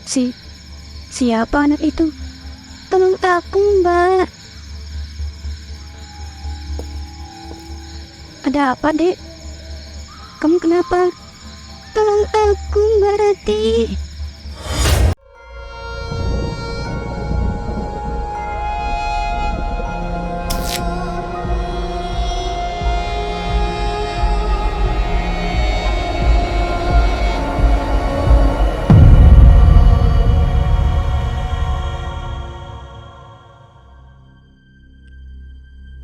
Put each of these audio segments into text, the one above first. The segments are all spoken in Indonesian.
Siapa anak itu? Tolong aku, Mbak. Ada apa, Dek? Kamu kenapa? Tolong aku, Mbak Rati.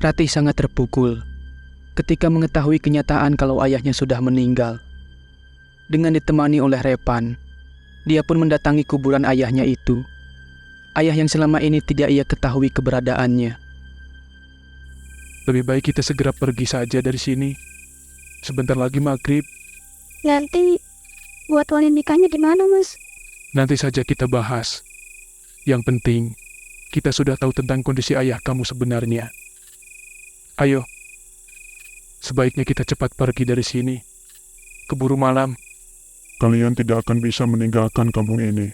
Ratih sangat terpukul ketika mengetahui kenyataan kalau ayahnya sudah meninggal. Dengan ditemani oleh Repan, dia pun mendatangi kuburan ayahnya itu. Ayah yang selama ini tidak ia ketahui keberadaannya. Lebih baik kita segera pergi saja dari sini. Sebentar lagi maghrib. Nanti buat wali nikahnya di mana, Mas? Nanti saja kita bahas. Yang penting, kita sudah tahu tentang kondisi ayah kamu sebenarnya. Ayo, sebaiknya kita cepat pergi dari sini. Keburu malam. Kalian tidak akan bisa meninggalkan kampung ini.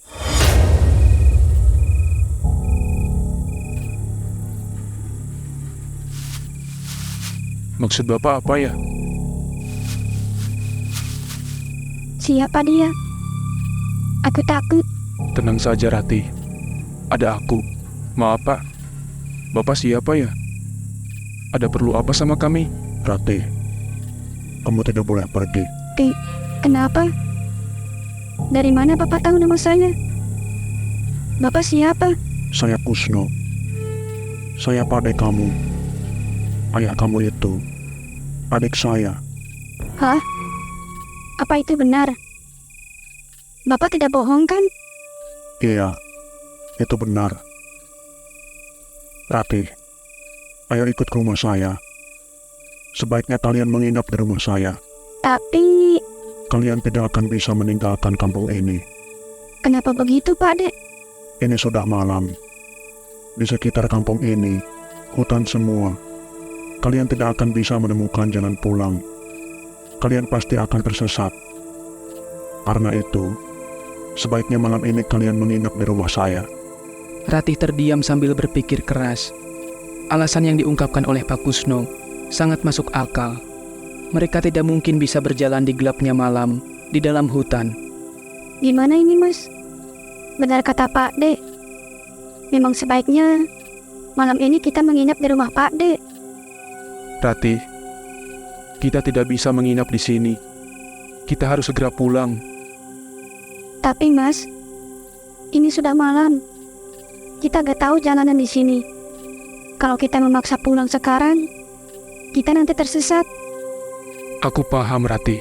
Maksud Bapak apa ya? Siapa dia? Aku takut. Tenang saja, Ratih. Ada aku. Maaf, Pak. Bapak siapa ya? Ada perlu apa sama kami? Ratih, kamu tidak boleh pergi. Kenapa? Dari mana Bapak tahu nama saya? Bapak siapa? Saya Kusno. Saya adik kamu. Ayah kamu itu adik saya. Hah? Apa itu benar? Bapak tidak bohong kan? Iya, itu benar. Ratih, ayo ikut ke rumah saya. Sebaiknya kalian menginap di rumah saya. Tapi Kalian tidak akan bisa meninggalkan kampung ini. kenapa begitu, Pak Dek? Ini sudah malam. Di sekitar kampung ini, hutan semua. Kalian tidak akan bisa menemukan jalan pulang. Kalian pasti akan tersesat. Karena itu, sebaiknya malam ini kalian menginap di rumah saya. Ratih terdiam sambil berpikir keras. Alasan yang diungkapkan oleh Pak Kusno sangat masuk akal. Mereka tidak mungkin bisa berjalan di gelapnya malam di dalam hutan. Gimana ini, Mas? Benar kata Pak Dek. Memang sebaiknya malam ini kita menginap di rumah Pak Dek. Ratih, kita tidak bisa menginap di sini. Kita harus segera pulang. Tapi, Mas, ini sudah malam. Kita gak tahu jalanan di sini. Kalau kita memaksa pulang sekarang, kita nanti tersesat. Aku paham, Ratih.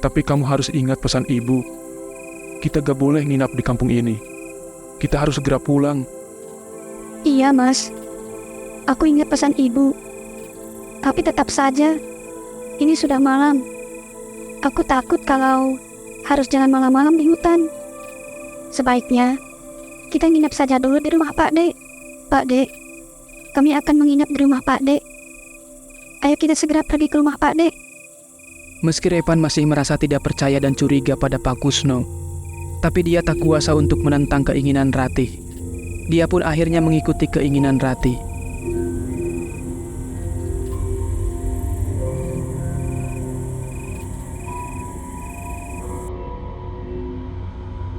Tapi kamu harus ingat pesan ibu. Kita gak boleh nginap di kampung ini. Kita harus segera pulang. Iya, Mas. Aku ingat pesan ibu. Tapi tetap saja, ini sudah malam. Aku takut kalau harus jalan malam-malam di hutan. Sebaiknya, kita nginap saja dulu di rumah Pak Dek. Pak Dek, kami akan menginap di rumah Pak Dek. Ayo kita segera pergi ke rumah Pak Dek. Meski Repan masih merasa tidak percaya dan curiga pada Pak Kusno, tapi dia tak kuasa untuk menentang keinginan Ratih. Dia pun akhirnya mengikuti keinginan Ratih.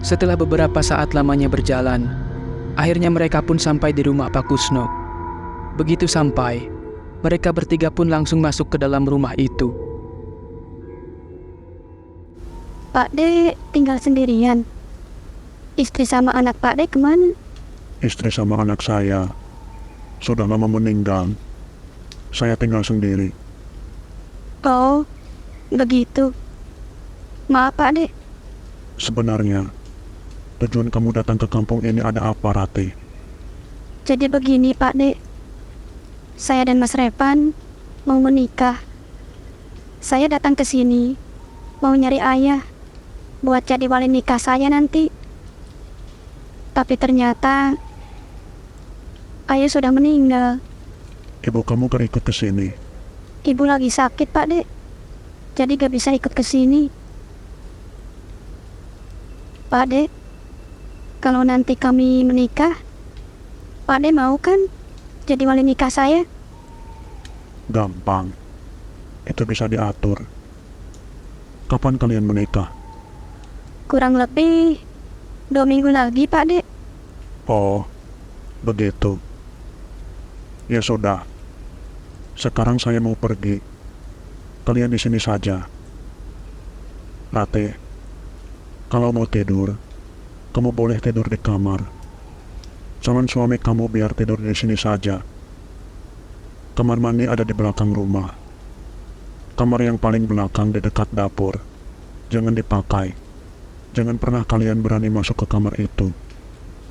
Setelah beberapa saat lamanya berjalan, akhirnya mereka pun sampai di rumah Pak Kusno. Begitu sampai, mereka bertiga pun langsung masuk ke dalam rumah itu. Pak Dek tinggal sendirian. Istri sama anak Pak Dek kemana? Istri sama anak saya sudah lama meninggal. Saya tinggal sendiri. Oh, begitu. Maaf Pak Dek. Sebenarnya, tujuan kamu datang ke kampung ini ada apa, Ratih? Jadi begini Pak Dek. Saya dan Mas Repan mau menikah. Saya datang ke sini mau nyari ayah buat jadi wali nikah saya nanti. Tapi ternyata ayah sudah meninggal. Ibu kamu kan ikut ke sini. Ibu lagi sakit Pak Dek. Jadi gak bisa ikut ke sini. Pak Dek, Kalau nanti kami menikah, Pak De mau kan jadi wali nikah saya? Gampang. Itu bisa diatur. Kapan kalian menikah? Kurang lebih 2 minggu lagi, Pak De. Oh, begitu. Ya sudah. Sekarang saya mau pergi. Kalian di sini saja. Rate, kalau mau tidur, kamu boleh tidur di kamar. Calon suami kamu biar tidur di sini saja. Kamar mandi ada di belakang rumah. Kamar yang paling belakang di dekat dapur. Jangan dipakai. Jangan pernah kalian berani masuk ke kamar itu.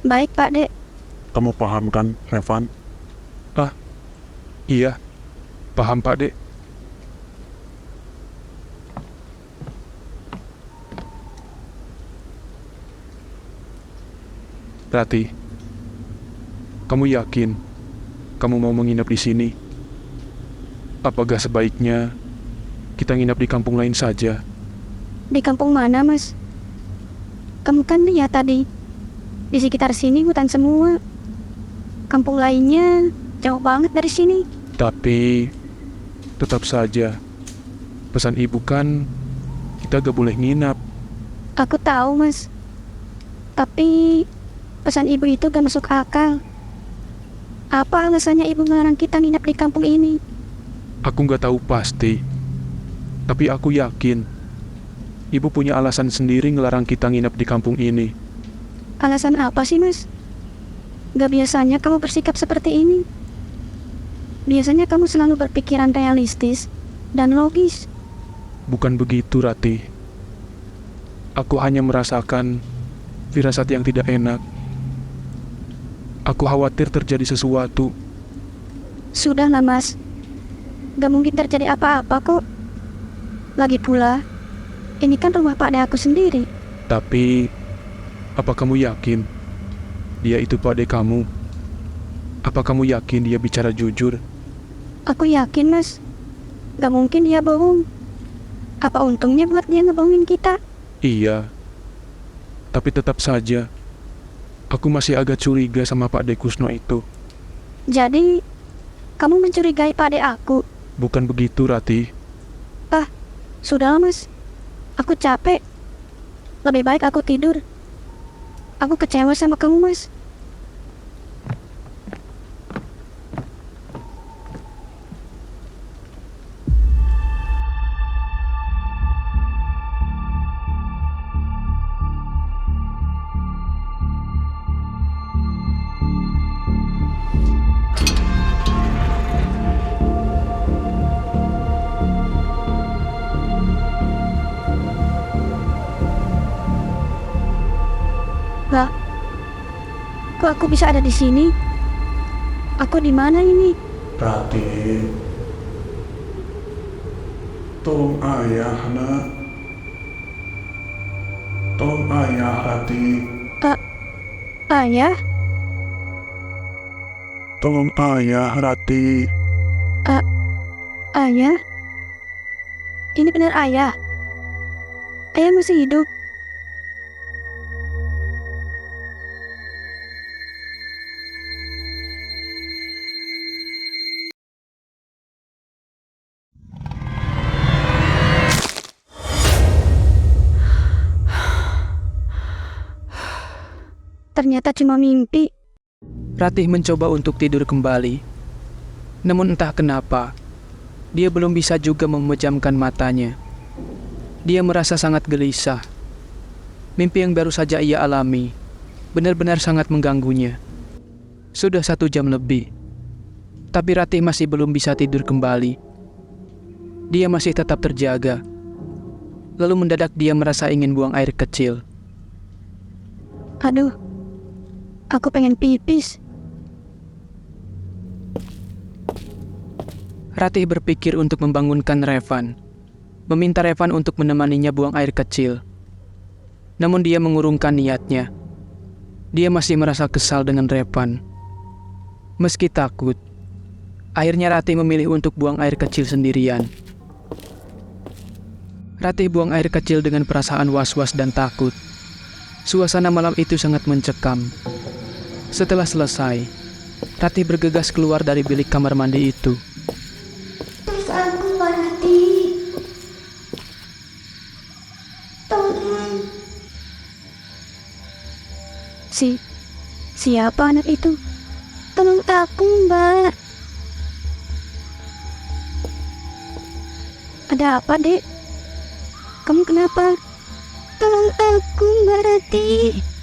Baik, Pak De. Kamu paham kan, Revan? Iya, paham Pak Dek. Rati, kamu yakin kamu mau menginap di sini? Apakah sebaiknya kita nginap di kampung lain saja? Di kampung mana, Mas? Kamu kan lihat tadi, di sekitar sini hutan semua. Kampung lainnya jauh banget dari sini. Tapi tetap saja pesan ibu kan kita gak boleh nginap. Aku tahu, Mas. Tapi pesan ibu itu gak masuk akal. Apa alasannya ibu melarang kita nginap di kampung ini? Aku gak tahu pasti, tapi aku yakin ibu punya alasan sendiri ngelarang kita nginap di kampung ini. Alasan apa sih, Mas? Gak biasanya kamu bersikap seperti ini. Biasanya kamu selalu berpikiran realistis dan logis. Bukan begitu, Rati. Aku hanya merasakan firasat yang tidak enak. Aku khawatir terjadi sesuatu. Sudahlah, Mas. Gak mungkin terjadi apa-apa kok. Lagi pula, ini kan rumah Pak De aku sendiri. Tapi, apa kamu yakin dia itu Pak De kamu? Apa kamu yakin dia bicara jujur? Aku yakin, Mas. Gak mungkin dia bohong. Apa untungnya buat dia ngebohongin kita? Iya. Tapi tetap saja, aku masih agak curiga sama Pak De Kusno itu. Jadi, kamu mencurigai Pak De aku? Bukan begitu, Rati. Sudahlah, Mas. Aku capek. Lebih baik aku tidur. Aku kecewa sama kamu, Mas. Lah, kok aku bisa ada di sini? Aku di mana ini? Rati, tolong ayah, nak. Tolong ayah, Rati. Ayah? Tolong ayah, Rati. Ayah? Ini benar ayah? Ayah masih hidup? Ternyata cuma mimpi. Ratih mencoba untuk tidur kembali. Namun entah kenapa, dia belum bisa juga memejamkan matanya. Dia merasa sangat gelisah. Mimpi yang baru saja ia alami benar-benar sangat mengganggunya. Sudah 1 jam lebih, tapi Ratih masih belum bisa tidur kembali. Dia masih tetap terjaga. Lalu mendadak dia merasa ingin buang air kecil. Aduh, aku pengen pipis. Ratih berpikir untuk membangunkan Revan, meminta Revan untuk menemaninya buang air kecil. Namun dia mengurungkan niatnya. Dia masih merasa kesal dengan Revan. Meski takut, akhirnya Ratih memilih untuk buang air kecil sendirian. Ratih buang air kecil dengan perasaan was-was dan takut. Suasana malam itu sangat mencekam. Setelah selesai, Ratih bergegas keluar dari bilik kamar mandi itu. Please aku, Pak Ratih. Tolong. Siapa anak itu? Tolong aku, Mbak. Ada apa, Dek? Kamu kenapa? Tolong aku, Mbak Ratih.